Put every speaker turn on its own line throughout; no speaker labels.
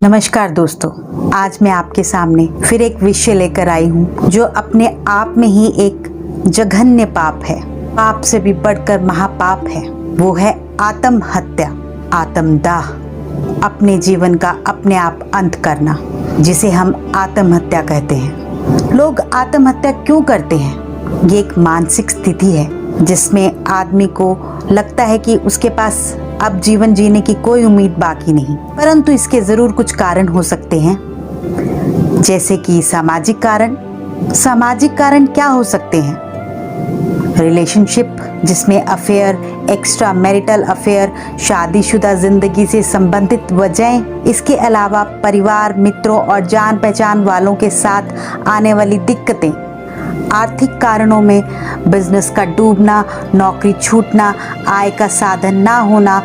नमस्कार दोस्तों, आज मैं आपके सामने फिर एक विषय लेकर आई हूँ जो अपने आप में ही एक जघन्य पाप है। पाप से भी बढ़कर महापाप है। वो है आत्महत्या, आत्मदाह, अपने जीवन का अपने आप अंत करना, जिसे हम आत्महत्या कहते हैं। लोग आत्महत्या क्यों करते हैं? ये एक मानसिक स्थिति है जिसमें आदमी को लगता है कि उसके पास अब जीवन जीने की कोई उम्मीद बाकी नहीं। परंतु इसके जरूर कुछ कारण हो सकते हैं, जैसे कि सामाजिक कारण। सामाजिक कारण क्या हो सकते हैं? रिलेशनशिप, जिसमें अफेयर, एक्स्ट्रा मैरिटल अफेयर, शादीशुदा जिंदगी से संबंधित वजहें। इसके अलावा परिवार, मित्रों और जान पहचान वालों के साथ आने वाली दिक्कतें। आर्थिक कारणों में बिजनेस का डूबना, नौकरी छूटना, आय का साधन ना होना,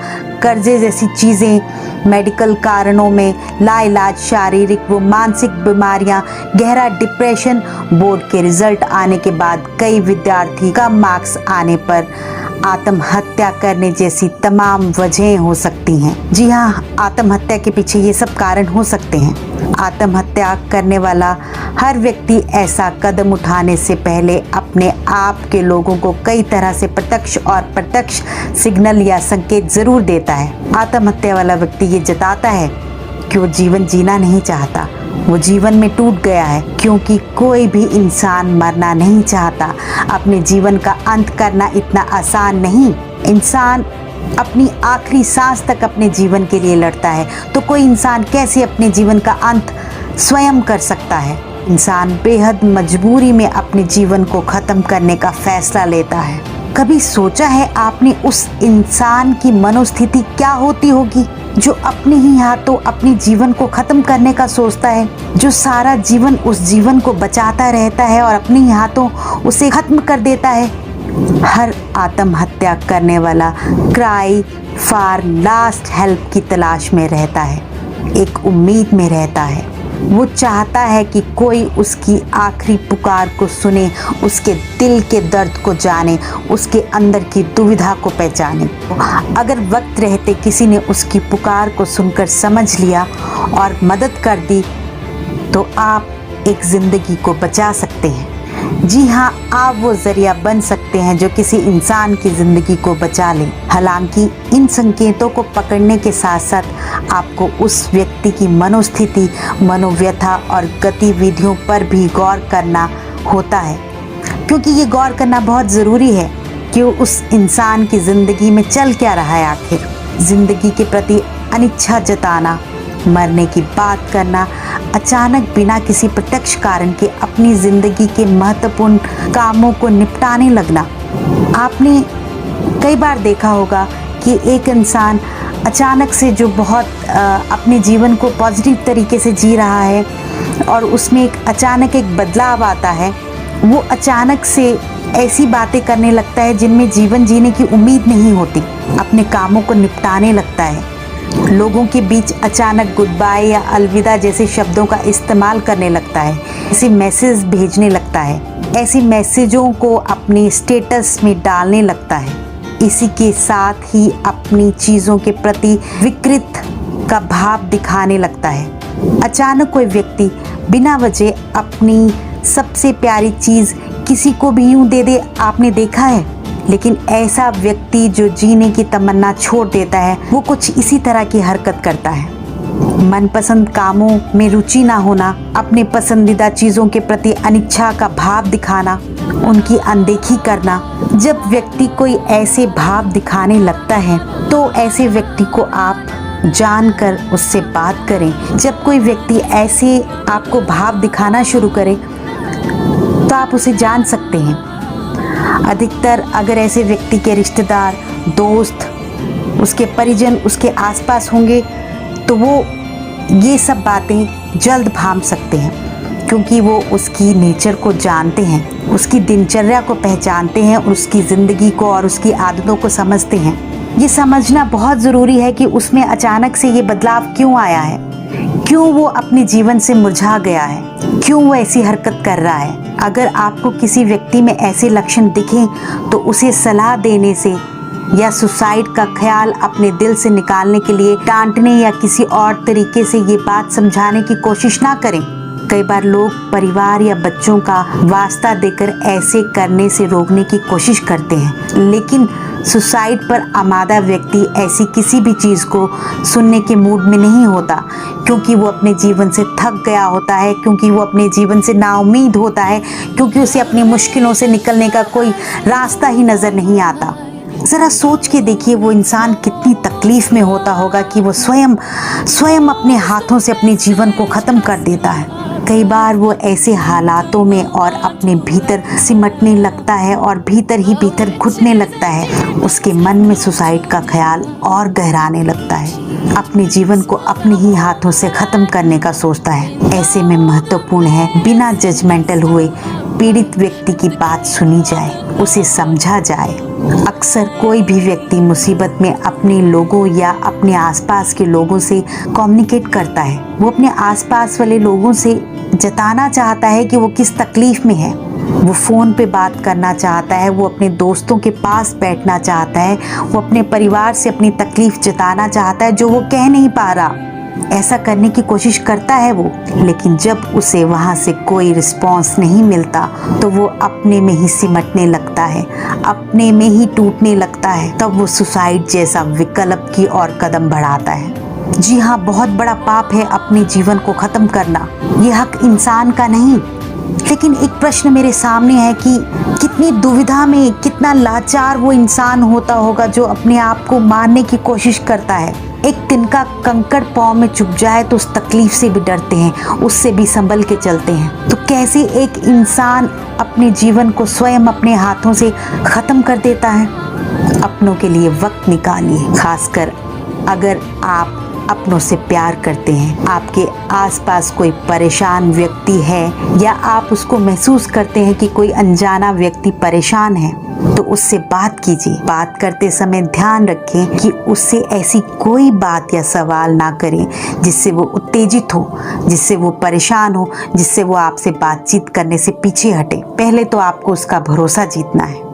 कर्जे जैसी चीज़ें। मेडिकल कारणों में लाइलाज शारीरिक व मानसिक बीमारियां, गहरा डिप्रेशन, बोर्ड के रिजल्ट आने के बाद कई विद्यार्थी कम मार्क्स आने पर आत्महत्या करने जैसी तमाम वजहें हो सकती हैं। जी हाँ, आत्महत्या के पीछे ये सब कारण हो सकते हैं। आत्महत्या करने वाला हर व्यक्ति ऐसा कदम उठाने से पहले अपने आप के लोगों को कई तरह से प्रत्यक्ष और अप्रत्यक्ष सिग्नल या संकेत जरूर देता है। आत्महत्या वाला व्यक्ति ये जताता है कि वो जीवन जीना नहीं चाहता, वो जीवन में टूट गया है, क्योंकि कोई भी इंसान मरना नहीं चाहता। अपने जीवन का अंत करना इतना आसान नहीं। इंसान अपनी आखिरी सांस तक अपने जीवन के लिए लड़ता है, तो कोई इंसान कैसे अपने जीवन का अंत स्वयं कर सकता है? इंसान बेहद मजबूरी में अपने जीवन को खत्म करने का फैसला लेता है। कभी सोचा है आपने उस इंसान की मनोस्थिति क्या होती होगी जो अपने ही हाथों अपने जीवन को खत्म करने का सोचता है, जो सारा जीवन उस जीवन को बचाता रहता है और अपने ही हाथों उसे खत्म कर देता है? हर आत्महत्या करने वाला क्राई फॉर लास्ट हेल्प की तलाश में रहता है, एक उम्मीद में रहता है। वो चाहता है कि कोई उसकी आखिरी पुकार को सुने, उसके दिल के दर्द को जाने, उसके अंदर की दुविधा को पहचाने। अगर वक्त रहते किसी ने उसकी पुकार को सुनकर समझ लिया और मदद कर दी, तो आप एक जिंदगी को बचा सकते हैं। जी हाँ, आप वो जरिया बन सकते हैं जो किसी इंसान की जिंदगी को बचा ले। हालांकि इन संकेतों को पकड़ने के साथ साथ आपको उस व्यक्ति की मनोस्थिति, मनोव्यथा और गतिविधियों पर भी गौर करना होता है, क्योंकि ये गौर करना बहुत ज़रूरी है कि उस इंसान की ज़िंदगी में चल क्या रहा है। आखिर ज़िंदगी के प्रति अनिच्छा जताना, मरने की बात करना, अचानक बिना किसी प्रत्यक्ष कारण के अपनी ज़िंदगी के महत्वपूर्ण कामों को निपटाने लगना। आपने कई बार देखा होगा कि एक इंसान अचानक से जो बहुत अपने जीवन को पॉजिटिव तरीके से जी रहा है और उसमें एक अचानक एक बदलाव आता है, वो अचानक से ऐसी बातें करने लगता है जिनमें जीवन जीने की उम्मीद नहीं होती, अपने कामों को निपटाने लगता है, लोगों के बीच अचानक गुड बाय या अलविदा जैसे शब्दों का इस्तेमाल करने लगता है, ऐसे मैसेज भेजने लगता है, ऐसी मैसेजों को अपनी स्टेटस में डालने लगता है। इसी के साथ ही अपनी चीज़ों के प्रति विकृत का भाव दिखाने लगता है। अचानक कोई व्यक्ति बिना वजह अपनी सबसे प्यारी चीज़ किसी को भी यूँ दे दे, आपने देखा है? लेकिन ऐसा व्यक्ति जो जीने की तमन्ना छोड़ देता है, वो कुछ इसी तरह की हरकत करता है। मनपसंद कामों में रुचि ना होना, अपने पसंदीदा चीज़ों के प्रति अनिच्छा का भाव दिखाना, उनकी अनदेखी करना। जब व्यक्ति कोई ऐसे भाव दिखाने लगता है तो ऐसे व्यक्ति को आप जानकर उससे बात करें। जब कोई व्यक्ति ऐसे आपको भाव दिखाना शुरू करे तो आप उसे जान सकते हैं। अधिकतर अगर ऐसे व्यक्ति के रिश्तेदार, दोस्त, उसके परिजन उसके आसपास होंगे तो वो ये सब बातें जल्द भांप सकते हैं, क्योंकि वो उसकी नेचर को जानते हैं, उसकी दिनचर्या को पहचानते हैं, उसकी ज़िंदगी को और उसकी आदतों को समझते हैं। ये समझना बहुत ज़रूरी है कि उसमें अचानक से ये बदलाव क्यों आया है, क्यों वो अपने जीवन से मुरझा गया है, क्यों वो ऐसी हरकत कर रहा है। अगर आपको किसी व्यक्ति में ऐसे लक्षण दिखें तो उसे सलाह देने से या सुसाइड का ख्याल अपने दिल से निकालने के लिए डांटने या किसी और तरीके से ये बात समझाने की कोशिश ना करें। कई बार लोग परिवार या बच्चों का वास्ता देकर ऐसे करने से रोकने की कोशिश करते हैं, लेकिन सुसाइड पर आमादा व्यक्ति ऐसी किसी भी चीज़ को सुनने के मूड में नहीं होता, क्योंकि वो अपने जीवन से थक गया होता है, क्योंकि वो अपने जीवन से नाउम्मीद होता है, क्योंकि उसे अपनी मुश्किलों से निकलने का कोई रास्ता ही नज़र नहीं आता। ज़रा सोच के देखिए वो इंसान कितनी तकलीफ़ में होता होगा कि वो स्वयं अपने हाथों से अपने जीवन को ख़त्म कर देता है। कई बार वो ऐसे हालातों में और अपने भीतर सिमटने लगता है और भीतर ही भीतर घुटने लगता है। उसके मन में सुसाइड का ख्याल और गहराने लगता है, अपने जीवन को अपने ही हाथों से ख़त्म करने का सोचता है। ऐसे में महत्वपूर्ण है बिना जजमेंटल हुए पीड़ित व्यक्ति की बात सुनी जाए, उसे समझा जाए। अक्सर कोई भी व्यक्ति मुसीबत में अपने लोगों या अपने आसपास के लोगों से कम्युनिकेट करता है। वो अपने आसपास वाले लोगों से जताना चाहता है कि वो किस तकलीफ में है। वो फ़ोन पे बात करना चाहता है, वो अपने दोस्तों के पास बैठना चाहता है, वो अपने परिवार से अपनी तकलीफ जताना चाहता है जो वो कह नहीं पा रहा। ऐसा करने की कोशिश करता है वो, लेकिन जब उसे वहाँ से कोई रिस्पॉन्स नहीं मिलता तो वो अपने में ही सिमटने लगता है, अपने में ही टूटने लगता है। तब वो सुसाइड जैसा विकल्प की ओर कदम बढ़ाता है। जी हाँ, बहुत बड़ा पाप है अपने जीवन को ख़त्म करना। ये हक इंसान का नहीं। लेकिन एक प्रश्न मेरे सामने है कि कितनी दुविधा में, कितना लाचार वो इंसान होता होगा जो अपने आप को मारने की कोशिश करता है। एक तिनका कंकड़ पाँव में चुभ जाए तो उस तकलीफ से भी डरते हैं, उससे भी संभल के चलते हैं। तो कैसे एक इंसान अपने जीवन को स्वयं अपने हाथों से ख़त्म कर देता है? अपनों के लिए वक्त निकालिए, खासकर अगर आप अपनों से प्यार करते हैं, आपके आसपास कोई परेशान व्यक्ति है या आप उसको महसूस करते हैं कि कोई अनजाना व्यक्ति परेशान है, तो उससे बात कीजिए। बात करते समय ध्यान रखें कि उससे ऐसी कोई बात या सवाल ना करें जिससे वो उत्तेजित हो, जिससे वो परेशान हो, जिससे वो आपसे बातचीत करने से पीछे हटे। पहले तो आपको उसका भरोसा जीतना है।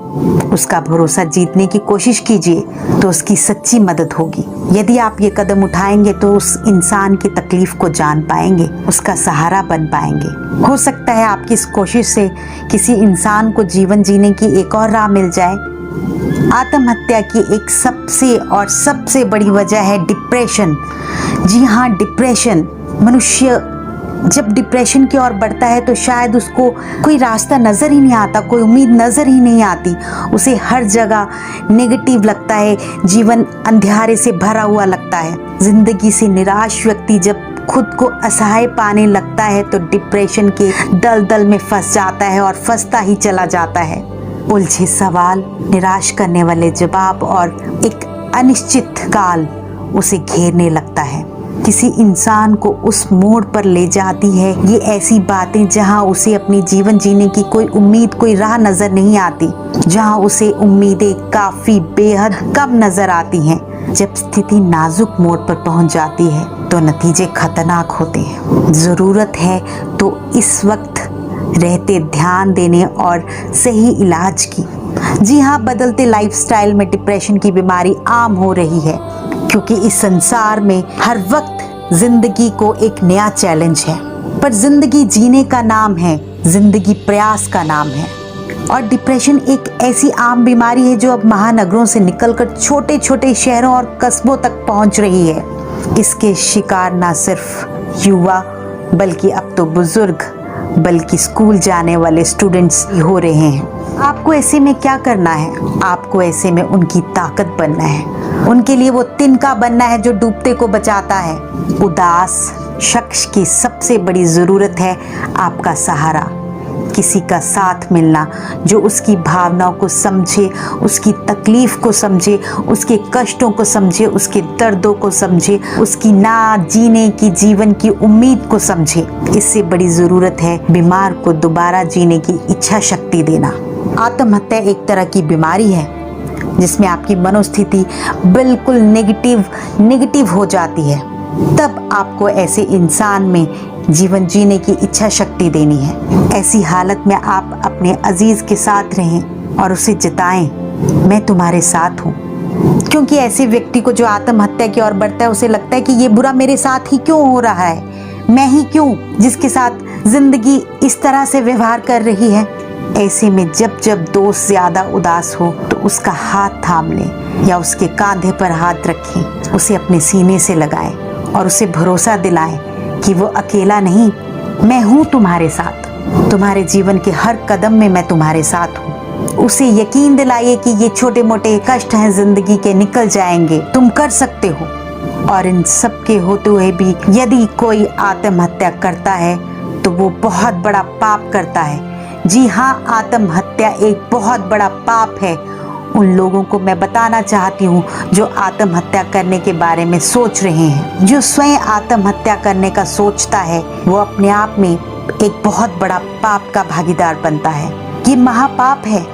उसका भरोसा जीतने की कोशिश कीजिए तो उसकी सच्ची मदद होगी। यदि आप ये कदम उठाएंगे तो उस इंसान की तकलीफ को जान पाएंगे, उसका सहारा बन पाएंगे। हो सकता है आपकी इस कोशिश से किसी इंसान को जीवन जीने की एक और राह मिल जाए। आत्महत्या की एक सबसे बड़ी वजह है डिप्रेशन। जी हाँ, डिप्रेशन। मनुष्य जब डिप्रेशन की ओर बढ़ता है तो शायद उसको कोई रास्ता नज़र ही नहीं आता, कोई उम्मीद नज़र ही नहीं आती। उसे हर जगह नेगेटिव लगता है, जीवन अंधियारे से भरा हुआ लगता है। जिंदगी से निराश व्यक्ति जब खुद को असहाय पाने लगता है तो डिप्रेशन के दलदल में फंस जाता है और फंसता ही चला जाता है। उलझे सवाल, निराश करने वाले जवाब और एक अनिश्चित काल उसे घेरने लगता है। किसी इंसान को उस मोड़ पर ले जाती है ये ऐसी बातें जहां उसे अपनी जीवन जीने की कोई उम्मीद, कोई राह नजर नहीं आती, जहां उसे उम्मीदें काफी बेहद कम नजर आती हैं। जब स्थिति नाजुक मोड़ पर पहुंच जाती है तो नतीजे खतरनाक होते हैं। ज़रूरत है तो इस वक्त रहते ध्यान देने और सही इलाज की। जी हाँ, बदलते लाइफस्टाइल में डिप्रेशन की बीमारी आम हो रही है, क्योंकि इस संसार में हर वक्त जिंदगी को एक नया चैलेंज है। पर जिंदगी जीने का नाम है, जिंदगी प्रयास का नाम है। और डिप्रेशन एक ऐसी आम बीमारी है जो अब महानगरों से निकलकर छोटे छोटे शहरों और कस्बों तक पहुंच रही है। इसके शिकार ना सिर्फ युवा बल्कि अब तो बुजुर्ग, बल्कि स्कूल जाने वाले स्टूडेंट्स भी हो रहे हैं। आपको ऐसे में क्या करना है? आपको ऐसे में उनकी ताकत बनना है, उनके लिए वो तिनका बनना है जो डूबते को बचाता है। उदास शख्स की सबसे बड़ी ज़रूरत है आपका सहारा, किसी का साथ मिलना जो उसकी भावनाओं को समझे, उसकी तकलीफ़ को समझे, उसके कष्टों को समझे, उसके दर्दों को समझे, उसकी ना जीने की जीवन की उम्मीद को समझे। इससे बड़ी ज़रूरत है बीमार को दोबारा जीने की इच्छा शक्ति देना। आत्महत्या एक तरह की बीमारी है जिसमें आपकी मनोस्थिति बिल्कुल नेगेटिव हो जाती है। तब आपको ऐसे इंसान में जीवन जीने की इच्छा शक्ति देनी है। ऐसी हालत में आप अपने अजीज के साथ रहें और उसे जताएं, मैं तुम्हारे साथ हूँ, क्योंकि ऐसे व्यक्ति को जो आत्महत्या की ओर बढ़ता है, उसे लगता है कि ये बुरा मेरे साथ ही क्यों हो रहा है, मैं ही क्यों जिसके साथ जिंदगी इस तरह से व्यवहार कर रही है। ऐसे में जब जब दोस्त ज्यादा उदास हो तो उसका हाथ थाम लें या उसके कांधे पर हाथ रखें, उसे अपने सीने से लगाएं और उसे भरोसा दिलाएं कि वो अकेला नहीं, मैं हूँ तुम्हारे साथ, तुम्हारे जीवन के हर कदम में मैं तुम्हारे साथ हूँ। उसे यकीन दिलाइए कि ये छोटे मोटे कष्ट हैं जिंदगी के, निकल जाएंगे, तुम कर सकते हो। और इन सब के होते हुए भी यदि कोई आत्महत्या करता है तो वो बहुत बड़ा पाप करता है। जी हाँ, आत्महत्या एक बहुत बड़ा पाप है। उन लोगों को मैं बताना चाहती हूँ जो आत्महत्या करने के बारे में सोच रहे हैं। जो स्वयं आत्महत्या करने का सोचता है वो अपने आप में एक बहुत बड़ा पाप का भागीदार बनता है। ये महापाप है।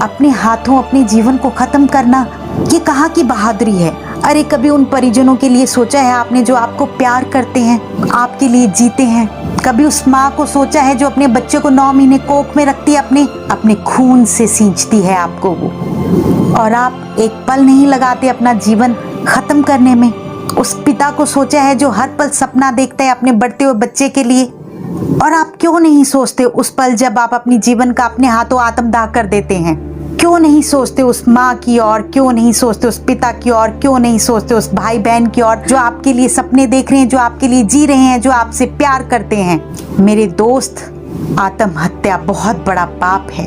अपने हाथों अपने जीवन को खत्म करना, ये कहाँ की बहादुरी है। अरे कभी उन परिजनों के लिए सोचा है आपने जो आपको प्यार करते हैं, आपके लिए जीते हैं? कभी उस माँ को सोचा है जो अपने बच्चे को 9 महीने कोख में रखती है, अपने खून से सींचती है आपको वो, और आप एक पल नहीं लगाते अपना जीवन खत्म करने में? उस पिता को सोचा है जो हर पल सपना देखता है अपने बढ़ते हुए बच्चे के लिए, और आप क्यों नहीं सोचते उस पल जब आप अपनी जीवन का अपने हाथों आत्मदाह कर देते हैं? क्यों नहीं सोचते उस माँ की ओर, क्यों नहीं सोचते उस पिता की ओर, क्यों नहीं सोचते उस भाई बहन की ओर जो आपके लिए सपने देख रहे हैं, जो आपके लिए जी रहे हैं, जो आपसे प्यार करते हैं? मेरे दोस्त, आत्महत्या बहुत बड़ा पाप है।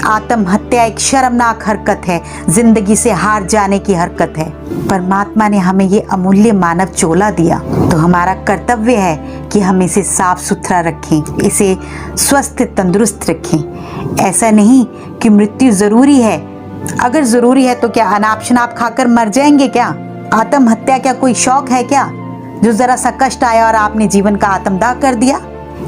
आत्महत्या एक शर्मनाक हरकत है, जिंदगी से हार जाने की हरकत है। परमात्मा ने हमें ये अमूल्य मानव चोला दिया, तो हमारा कर्तव्य है कि हम इसे साफ सुथरा रखें, इसे स्वस्थ तंदुरुस्त रखें। ऐसा नहीं कि मृत्यु जरूरी है। अगर जरूरी है तो क्या अनाप शनाप खाकर मर जाएंगे क्या? आत्महत्या क्या कोई शौक है क्या, जो जरा सा कष्ट आया और आपने जीवन का आत्मदाह कर दिया?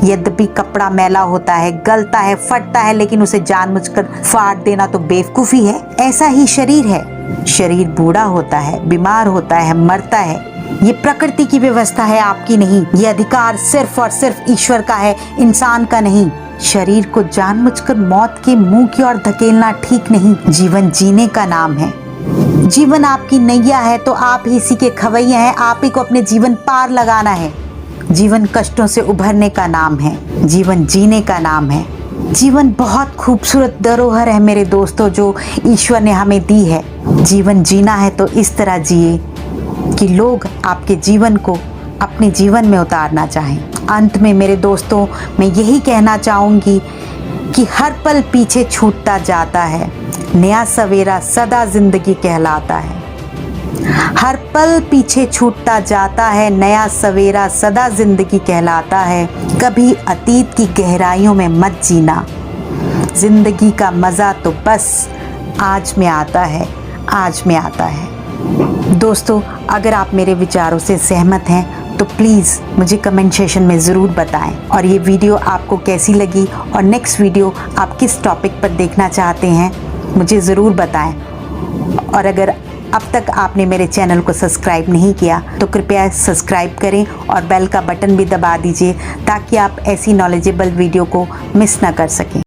यद्यपि कपड़ा मैला होता है, गलता है, फटता है, लेकिन उसे जानबूझकर फाड़ देना तो बेवकूफी है। ऐसा ही शरीर है। शरीर बूढ़ा होता है, बीमार होता है, मरता है। ये प्रकृति की व्यवस्था है, आपकी नहीं। ये अधिकार सिर्फ और सिर्फ ईश्वर का है, इंसान का नहीं। शरीर को जानबूझकर मौत के मुंह की ओर धकेलना ठीक नहीं। जीवन जीने का नाम है। जीवन आपकी नैया है तो आप ही इसी के खवैया हैं। आप ही को अपने जीवन पार लगाना है। जीवन कष्टों से उभरने का नाम है, जीवन जीने का नाम है। जीवन बहुत खूबसूरत धरोहर है मेरे दोस्तों, जो ईश्वर ने हमें दी है। जीवन जीना है तो इस तरह जिए कि लोग आपके जीवन को अपने जीवन में उतारना चाहें। अंत में मेरे दोस्तों, मैं यही कहना चाहूँगी कि हर पल पीछे छूटता जाता है, नया सवेरा सदा जिंदगी कहलाता है। हर पल पीछे छूटता जाता है, नया सवेरा सदा जिंदगी कहलाता है। कभी अतीत की गहराइयों में मत जीना, जिंदगी का मज़ा तो बस आज में आता है, आज में आता है। दोस्तों, अगर आप मेरे विचारों से सहमत हैं तो प्लीज़ मुझे कमेंट सेशन में ज़रूर बताएं, और ये वीडियो आपको कैसी लगी और नेक्स्ट वीडियो आप किस टॉपिक पर देखना चाहते हैं मुझे ज़रूर बताएं। और अगर अब तक आपने मेरे चैनल को सब्सक्राइब नहीं किया तो कृपया सब्सक्राइब करें और बेल का बटन भी दबा दीजिए, ताकि आप ऐसी नॉलेजेबल वीडियो को मिस ना कर सकें।